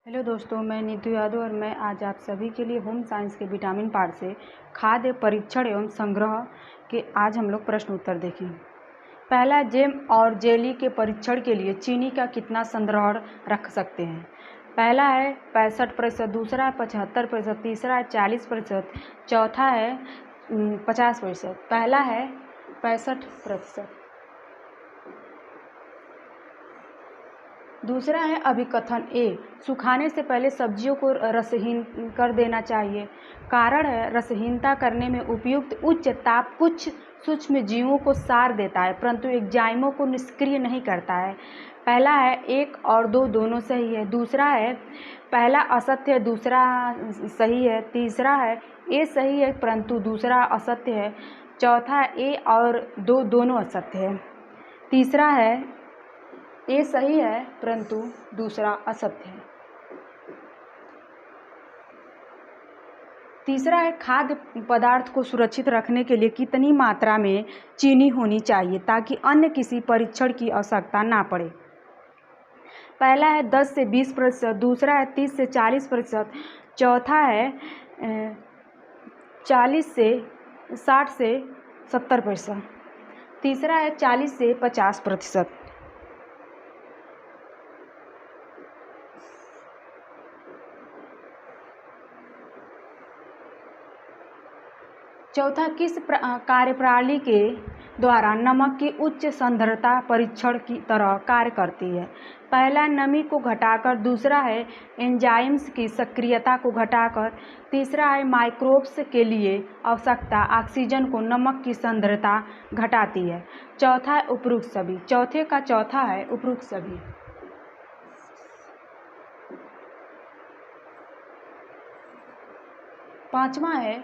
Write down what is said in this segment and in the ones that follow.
Hello दोस्तों, मैं नीतू यादव और मैं आज आप सभी के लिए होम साइंस के विटामिन पार्ट से खाद्य परीक्षण एवं संग्रह के आज हम लोग प्रश्न उत्तर देखें। पहला, जैम और जेली के परीक्षण के लिए चीनी का कितना संग्रह रख सकते हैं? पहला है 65%, दूसरा है 75%, तीसरा है 40%, चौथा है 50%। पहला है 65%। दूसरा है अभिकथन ए, सुखाने से पहले सब्जियों को रसहीन कर देना चाहिए। कारण है, रसहीनता करने में उपयुक्त उच्च ताप कुछ सूक्ष्म जीवों को सार देता है परंतु एंजाइमों को निष्क्रिय नहीं करता है। पहला है 1 और 2 दोनों सही है। दूसरा है पहला असत्य है, दूसरा सही है। तीसरा है ए सही है परंतु दूसरा असत्य है। चौथा है ए और 2 दोनों असत्य है। तीसरा है ए सही है परंतु दूसरा असत्य है। तीसरा है खाद्य पदार्थ को सुरक्षित रखने के लिए कितनी मात्रा में चीनी होनी चाहिए ताकि अन्य किसी परीक्षण की आवश्यकता ना पड़े? पहला है 10 से 20%, दूसरा है 30 से 40%, चौथा है 40 से 60 से 70%, तीसरा है 40 से 50%। चौथा, किस कार्यप्रणाली के द्वारा नमक की उच्च सांद्रता परीक्षण की तरह कार्य करती है? पहला नमी को घटाकर, दूसरा है एंजाइम्स की सक्रियता को घटाकर, तीसरा है माइक्रोब्स के लिए आवश्यकता ऑक्सीजन को नमक की सांद्रता घटाती है, चौथा है उपरोक्त सभी। चौथे का चौथा है उपरोक्त सभी। पांचवा है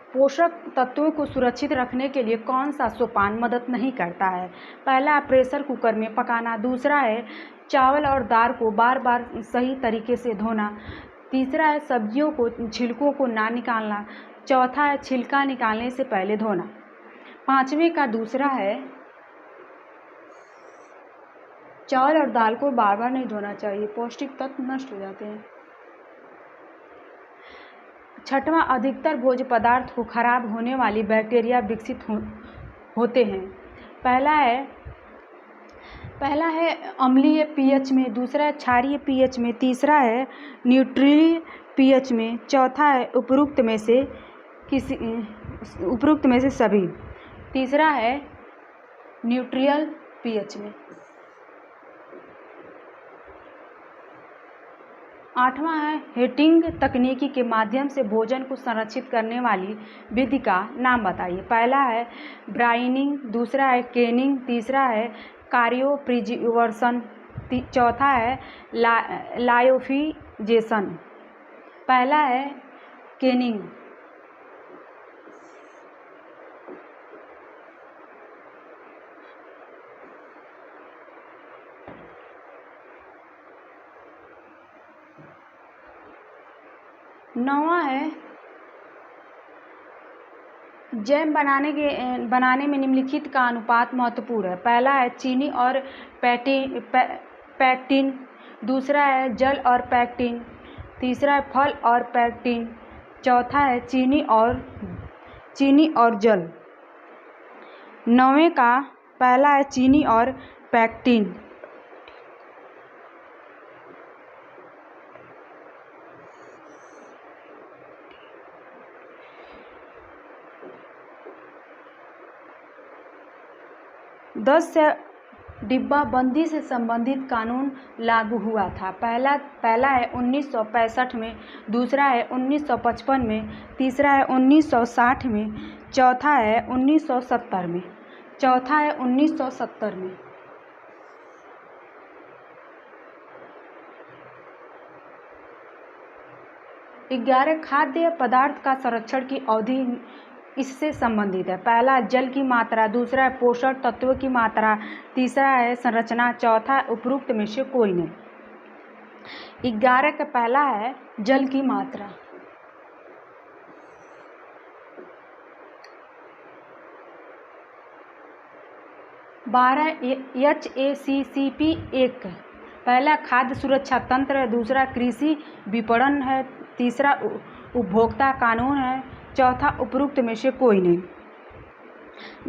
पोषक तत्वों को सुरक्षित रखने के लिए कौन सा सोपान मदद नहीं करता है? पहला प्रेशर कुकर में पकाना, दूसरा है चावल और दाल को बार बार सही तरीके से धोना, तीसरा है सब्जियों को छिलकों को ना निकालना, चौथा है छिलका निकालने से पहले धोना। पांचवें का दूसरा है चावल और दाल को बार बार नहीं धोना चाहिए, पौष्टिक तत्व नष्ट हो जाते हैं। छठवां, अधिकतर भोज्य पदार्थ को खराब होने वाली बैक्टीरिया विकसित होते हैं। पहला है अम्लीय पीएच में, दूसरा है क्षारीय पीएच में, तीसरा है न्यूट्रल पीएच में, चौथा है उपरोक्त में से सभी, तीसरा है न्यूट्रल पीएच में। आठवां है हीटिंग तकनीकी के माध्यम से भोजन को संरक्षित करने वाली विधि का नाम बताइए। पहला है ब्राइनिंग, दूसरा है केनिंग, तीसरा है क्रायोप्रिजर्वेशन, चौथा है लायोफिजेशन। पहला है केनिंग। नौवां है जैम बनाने में निम्नलिखित का अनुपात महत्वपूर्ण है। पहला है चीनी और पैक्टिन, दूसरा है जल और पैक्टिन, तीसरा है फल और पैक्टिन, चौथा है चीनी और जल। नौवें का पहला है चीनी और पैक्टिन। दस से डिब्बाबंदी से संबंधित कानून लागू हुआ था। पहला है 1965 में, दूसरा है 1955 में, तीसरा है 1960 में, चौथा है 1970 में, चौथा है 1970 में। ग्यारह, खाद्य पदार्थ का संरक्षण की अवधि इससे संबंधित है। पहला जल की मात्रा, दूसरा है पोषक तत्वों की मात्रा, तीसरा है संरचना, चौथा उपरोक्त में से कोई नहीं। 11 का पहला है जल की मात्रा। 12 HACCP1 पहला खाद्य सुरक्षा तंत्र है, दूसरा कृषि विपणन है, तीसरा उपभोक्ता कानून है, चौथा उपरोक्त में से कोई नहीं।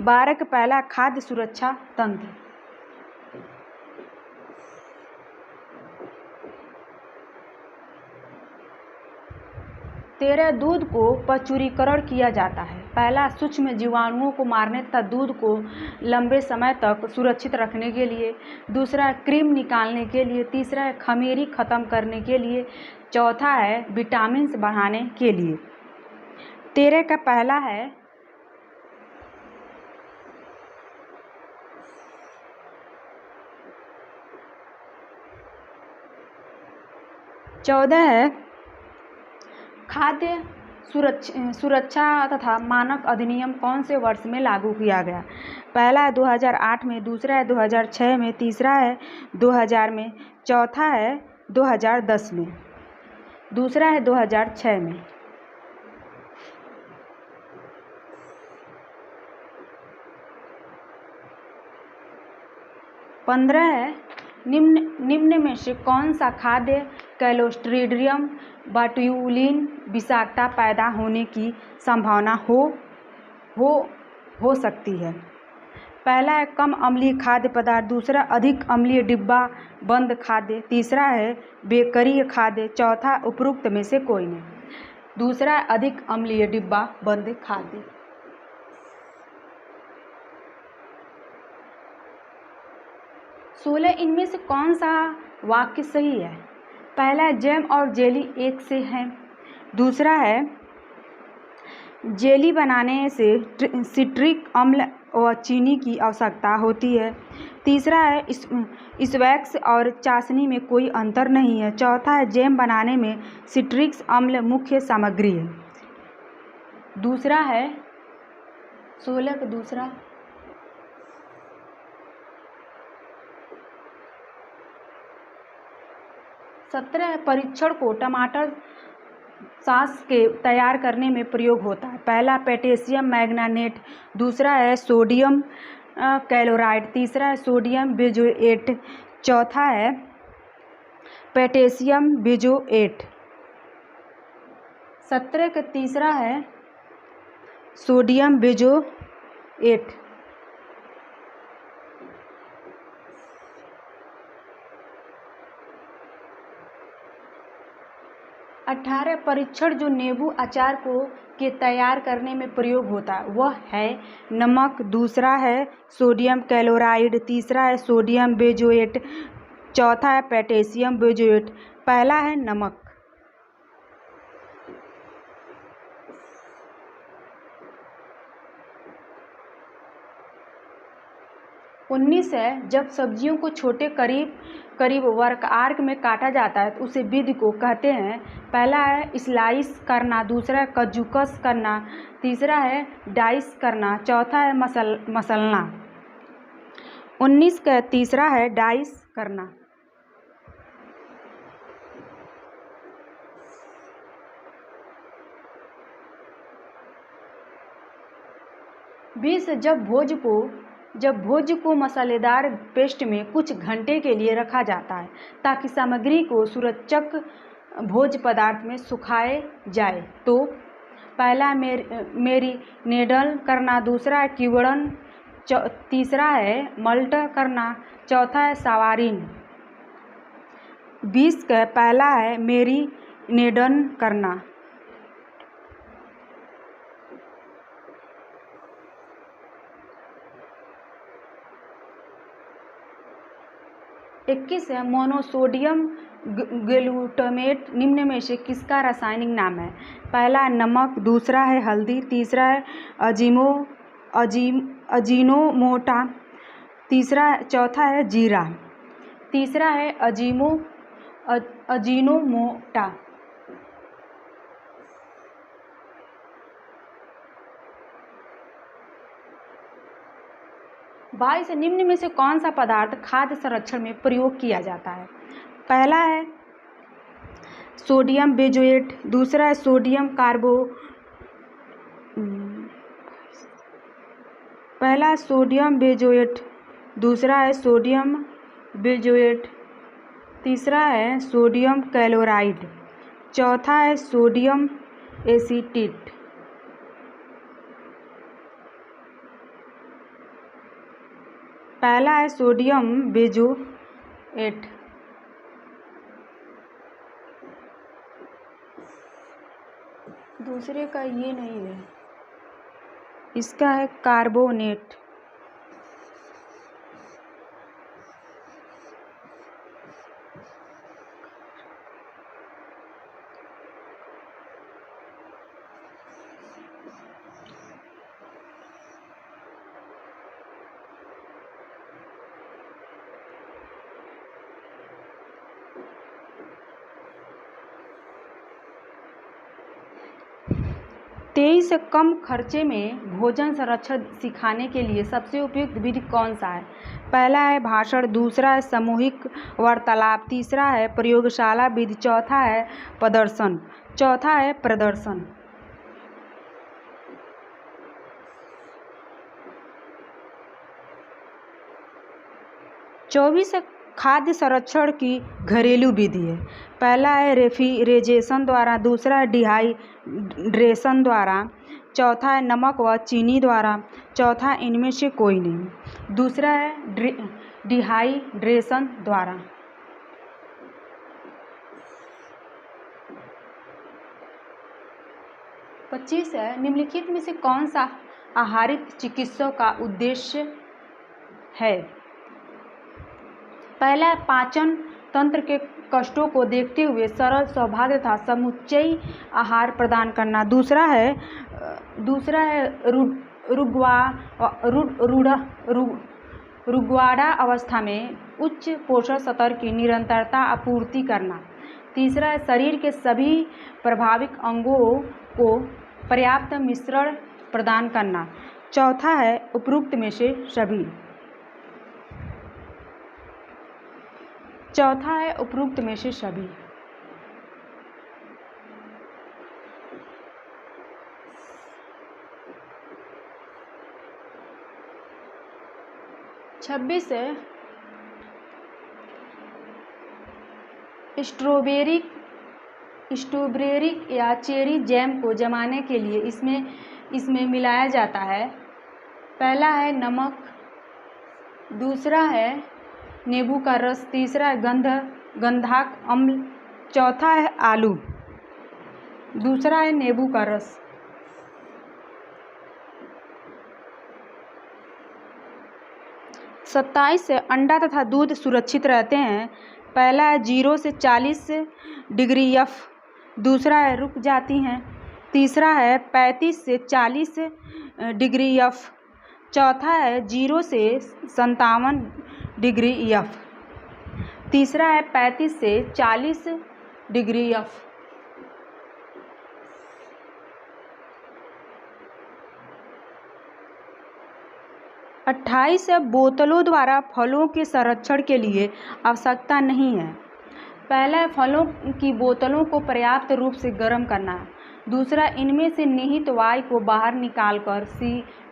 12 का पहला खाद्य सुरक्षा तंत्र। तेरह दूध को प्रचुरीकरण किया जाता है। पहला सूक्ष्म जीवाणुओं को मारने तथा दूध को लंबे समय तक सुरक्षित रखने के लिए, दूसरा क्रीम निकालने के लिए, तीसरा है खमीरी खत्म करने के लिए, चौथा है विटामिन बढ़ाने के लिए। 13 का पहला है 14 है खाद्य सुरक्षा तथा मानक अधिनियम कौन से वर्ष में लागू किया गया? पहला है 2008 में, दूसरा है 2006 में, तीसरा है 2000 में, चौथा है 2010 में। दूसरा है 2006 में। 15 है निम्न में से कौन सा खाद्य क्लोस्ट्रीडियम बोट्यूलिन विषाक्तता पैदा होने की संभावना हो सकती है? पहला है कम अम्लीय खाद्य पदार्थ, दूसरा अधिक अम्लीय डिब्बा बंद खाद्य, तीसरा है बेकरी खाद्य, चौथा उपरोक्त में से कोई नहीं। दूसरा है अधिक अम्लीय डिब्बा बंद खाद्य। 16 इनमें से कौन सा वाक्य सही है? पहला जैम और जेली एक से हैं, दूसरा है जेली बनाने से सिट्रिक अम्ल व चीनी की आवश्यकता होती है, तीसरा है इस वैक्स और चाशनी में कोई अंतर नहीं है, चौथा है जैम बनाने में सिट्रिक अम्ल मुख्य सामग्री है। दूसरा है 16 का दूसरा। 17 परीक्षण को टमाटर सॉस के तैयार करने में प्रयोग होता है। पहला पोटेशियम मैग्नेट, दूसरा है सोडियम क्लोराइड, तीसरा है सोडियम बेंजोएट, चौथा है पोटेशियम बेंजोएट। 17 का तीसरा है सोडियम बेंजोएट। 18 परीक्षण जो नींबू अचार के तैयार करने में प्रयोग होता है वह है नमक, दूसरा है सोडियम क्लोराइड, तीसरा है सोडियम बेंजोएट, चौथा है पोटेशियम बेंजोएट। पहला है नमक। 19 है जब सब्जियों को छोटे करीब वर्ग आर्क में काटा जाता है तो उसे विधि को कहते हैं। पहला है स्लाइस करना, दूसरा है कद्दूकस करना, तीसरा है डाइस करना, चौथा है मसलना। 19 का तीसरा है डाइस करना। 20 जब भोज को मसालेदार पेस्ट में कुछ घंटे के लिए रखा जाता है ताकि सामग्री को सुरक्षक भोज पदार्थ में सुखाए जाए तो पहला मेरिनेडल करना, दूसरा है क्यूबड़न, तीसरा है मल्ट करना, चौथा है सावारिन। 20 का पहला है मेरिनेडन करना। 21 है मोनोसोडियम ग्लूटामेट निम्न में से किसका रासायनिक नाम है? पहला है नमक, दूसरा है हल्दी, तीसरा है अजीनोमोटा, चौथा है जीरा। तीसरा है अजीनोमोटा। 22 निम्न में से कौन सा पदार्थ खाद्य संरक्षण में प्रयोग किया जाता है? पहला है सोडियम बेंजोएट, दूसरा है सोडियम पहला है सोडियम बेंजोएट, दूसरा है सोडियम बेंजोएट, तीसरा है सोडियम क्लोराइड। चौथा है सोडियम एसीटेट। पहला है सोडियम बेंजोएट। दूसरे का ये नहीं है, इसका है कार्बोनेट। तेईस से कम खर्चे में भोजन संरक्षण सिखाने के लिए सबसे उपयुक्त विधि कौन सा है? पहला है भाषण, दूसरा है सामूहिक वार्तालाप, तीसरा है प्रयोगशाला विधि, चौथा है प्रदर्शन। 24 खाद्य संरक्षण की घरेलू विधि है। पहला है रेफ्रिजरेशन द्वारा, दूसरा है डिहाइड्रेशन द्वारा, चौथा है नमक व चीनी द्वारा, चौथा इनमें से कोई नहीं। दूसरा है डिहाइड्रेशन द्वारा। पच्चीस है निम्नलिखित में से कौन सा आहारित चिकित्सा का उद्देश्य है? पहला है पाचन तंत्र के कष्टों को देखते हुए सरल, सौभाग्य तथा समुच्चयी आहार प्रदान करना। दूसरा है रुग्वाड़ा अवस्था में उच्च पोषण स्तर की निरंतरता आपूर्ति करना। तीसरा है शरीर के सभी प्रभावित अंगों को पर्याप्त मिश्रण प्रदान करना। चौथा है उपरोक्त में से सभी। 26 है स्ट्रॉबेरी या चेरी जैम को जमाने के लिए इसमें मिलाया जाता है। पहला है नमक, दूसरा है नींबू का रस, तीसरा है गंधक अम्ल, चौथा है आलू, दूसरा है नींबू का रस। 27 से अंडा तथा दूध सुरक्षित रहते हैं। पहला है 0 से 40 डिग्री F, दूसरा है रुक जाती हैं, तीसरा है 35 से 40 डिग्री F, चौथा है 0 से 57 डिग्री F, तीसरा है 35 से 40 डिग्री F। 28 बोतलों द्वारा फलों के संरक्षण के लिए आवश्यकता नहीं है। पहला है फलों की बोतलों को पर्याप्त रूप से गर्म करना, दूसरा इनमें से निहित वायु को बाहर निकालकर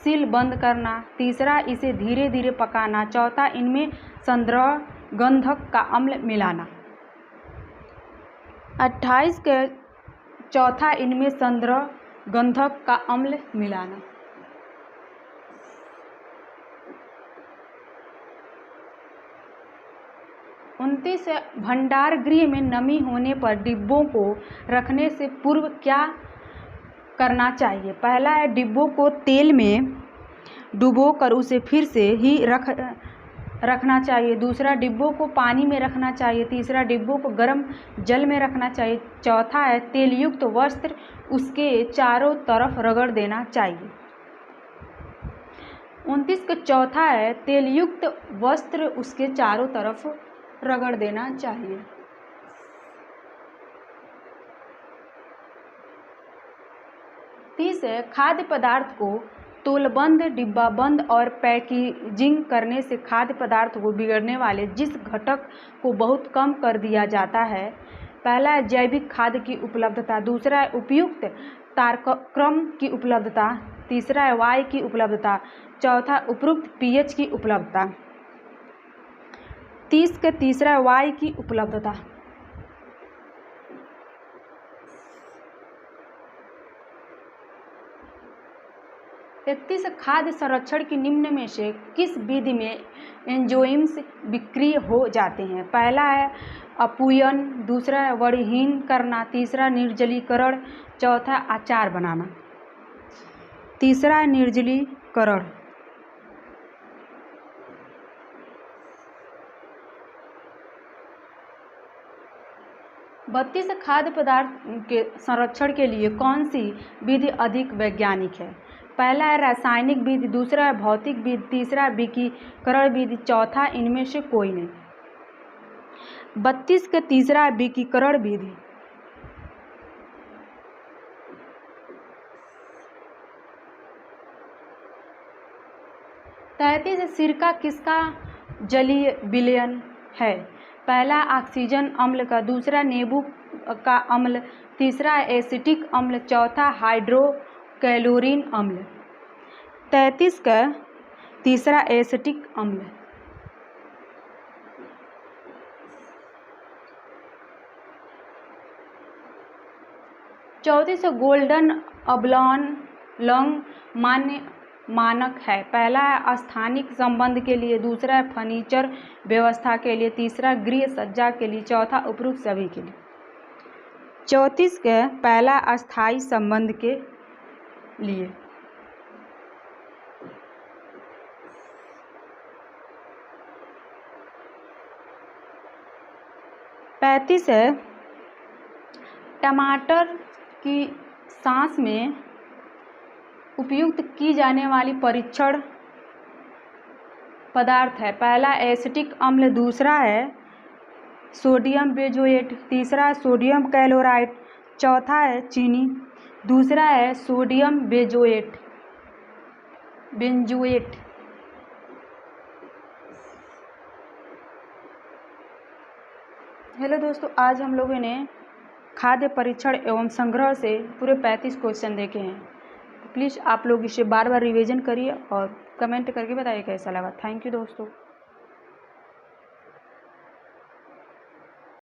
सील बंद करना, तीसरा इसे धीरे धीरे पकाना, चौथा इनमें संद्रव गंधक का अम्ल मिलाना। 28 के चौथा इनमें संद्रव गंधक का अम्ल मिलाना। 29 भंडार गृह में नमी होने पर डिब्बों को रखने से पूर्व क्या करना चाहिए? पहला है डिब्बों को तेल में डुबोकर उसे फिर से ही रखना चाहिए, दूसरा डिब्बों को पानी में रखना चाहिए, तीसरा डिब्बों को गर्म जल में रखना चाहिए, चौथा है तेलयुक्त वस्त्र उसके चारों तरफ रगड़ देना चाहिए। 29 का चौथा है तेलयुक्त वस्त्र उसके चारों तरफ रगड़ देना चाहिए। 30 है खाद्य पदार्थ को तौलबंद, डिब्बाबंद और पैकेजिंग करने से खाद्य पदार्थ को बिगड़ने वाले जिस घटक को बहुत कम कर दिया जाता है। पहला है जैविक खाद्य की उपलब्धता, दूसरा है उपयुक्त तारकक्रम की उपलब्धता, तीसरा है वायु की उपलब्धता, चौथा उपयुक्त पीएच की उपलब्धता। 30 का तीसरा वाई की उपलब्धता। 31 खाद्य संरक्षण की निम्न में से किस विधि में एंजाइम्स विक्रिय हो जाते हैं? पहला है अपूयन, दूसरा है वर्णहीन करना, तीसरा निर्जलीकरण, चौथा अचार बनाना। तीसरा है निर्जलीकरण। बत्तीस खाद्य पदार्थ के संरक्षण के लिए कौन सी विधि अधिक वैज्ञानिक है? पहला है रासायनिक विधि, दूसरा है भौतिक विधि, तीसरा है विकिरण विधि, चौथा इनमें से कोई नहीं। 32 का तीसरा है विकिरण विधि। तैंतीस सिरका किसका जलीय विलयन है? पहला ऑक्सीजन अम्ल का, दूसरा नींबू का अम्ल, तीसरा एसिटिक अम्ल, चौथा हाइड्रोक्लोरिक अम्ल। 33 का तीसरा एसिटिक अम्ल। चौतीस गोल्डन अवलॉन लॉन्ग मानक है। पहला है स्थानिक संबंध के लिए, दूसरा है फर्नीचर व्यवस्था के लिए, तीसरा गृह सज्जा के लिए, चौथा उपरोक्त सभी के लिए। 34 का पहला अस्थायी संबंध के लिए। 35 है टमाटर की सांस में उपयुक्त की जाने वाली परीक्षण पदार्थ है। पहला एसिटिक अम्ल, दूसरा है सोडियम बेंजोएट, तीसरा है सोडियम क्लोराइड, चौथा है चीनी, दूसरा है सोडियम बेंजोएट। हेलो दोस्तों, आज हम लोगों ने खाद्य परीक्षण एवं संग्रह से पूरे 35 क्वेश्चन देखे हैं। प्लीज़ आप लोग इसे बार बार रिवीजन करिए और कमेंट करके बताइए कैसा लगा। थैंक यू दोस्तों।